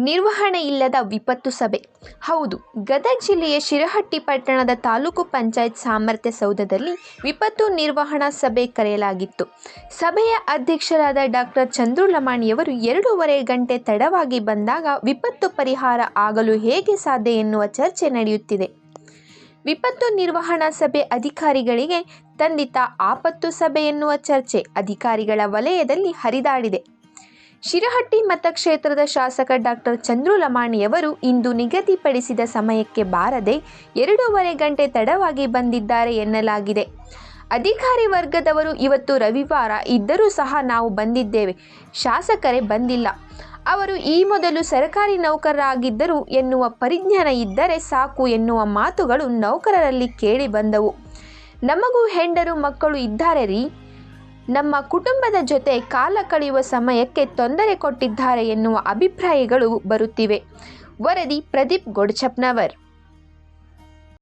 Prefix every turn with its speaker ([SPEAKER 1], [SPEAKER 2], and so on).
[SPEAKER 1] ನಿರ್ವಹಣೆ ಇಲ್ಲದ ವಿಪತ್ತು ಸಭೆ. ಹೌದು, ಗದಗ ಜಿಲ್ಲೆಯ ಶಿರಹಟ್ಟಿ ಪಟ್ಟಣದ ತಾಲೂಕು ಪಂಚಾಯತ್ ಸಾಮರ್ಥ್ಯ ಸೌಧದಲ್ಲಿ ವಿಪತ್ತು ನಿರ್ವಹಣಾ ಸಭೆ ಕರೆಯಲಾಗಿತ್ತು. ಸಭೆಯ ಅಧ್ಯಕ್ಷರಾದ ಡಾಕ್ಟರ್ ಚಂದ್ರು ಲಮಾಣಿಯವರು 2.5 ಗಂಟೆ ತಡವಾಗಿ ಬಂದಾಗ ವಿಪತ್ತು ಪರಿಹಾರ ಆಗಲು ಹೇಗೆ ಸಾಧ್ಯ ಎನ್ನುವ ಚರ್ಚೆ ನಡೆಯುತ್ತಿದೆ. ವಿಪತ್ತು ನಿರ್ವಹಣಾ ಸಭೆ ಅಧಿಕಾರಿಗಳಿಗೆ ತಂದಿತ ಆಪತ್ತು ಸಭೆ ಎನ್ನುವ ಚರ್ಚೆ ಅಧಿಕಾರಿಗಳ ವಲಯದಲ್ಲಿ ಹರಿದಾಡಿದೆ. ಶಿರಹಟ್ಟಿ ಮತಕ್ಷೇತ್ರದ ಶಾಸಕ ಡಾಕ್ಟರ್ ಚಂದ್ರು ಲಮಾಣಿಯವರು ಇಂದು ನಿಗದಿಪಡಿಸಿದ ಸಮಯಕ್ಕೆ ಬಾರದೆ 2.5 ಗಂಟೆ ತಡವಾಗಿ ಬಂದಿದ್ದಾರೆ ಎನ್ನಲಾಗಿದೆ. ಅಧಿಕಾರಿ ವರ್ಗದವರು ಇವತ್ತು ರವಿವಾರ ಇದ್ದರೂ ಸಹ ನಾವು ಬಂದಿದ್ದೇವೆ, ಶಾಸಕರೇ ಬಂದಿಲ್ಲ, ಅವರು ಈ ಮೊದಲು ಸರ್ಕಾರಿ ನೌಕರರಾಗಿದ್ದರು ಎನ್ನುವ ಪರಿಜ್ಞಾನ ಇದ್ದರೆ ಸಾಕು ಎನ್ನುವ ಮಾತುಗಳು ನೌಕರರಲ್ಲಿ ಕೇಳಿ ಬಂದವು. ನಮಗೂ ಹೆಂಡರು ಮಕ್ಕಳು ಇದ್ದಾರೆ ರೀ, ನಮ್ಮ ಕುಟುಂಬದ ಜೊತೆ ಕಾಲ ಕಳೆಯುವ ಸಮಯಕ್ಕೆ ತೊಂದರೆ ಕೊಟ್ಟಿದ್ದಾರೆ ಎನ್ನುವ ಅಭಿಪ್ರಾಯಗಳು ಬರುತ್ತಿವೆ. ವರದಿ ಪ್ರದೀಪ್ ಗೊಡಚಪ್ನವರ್.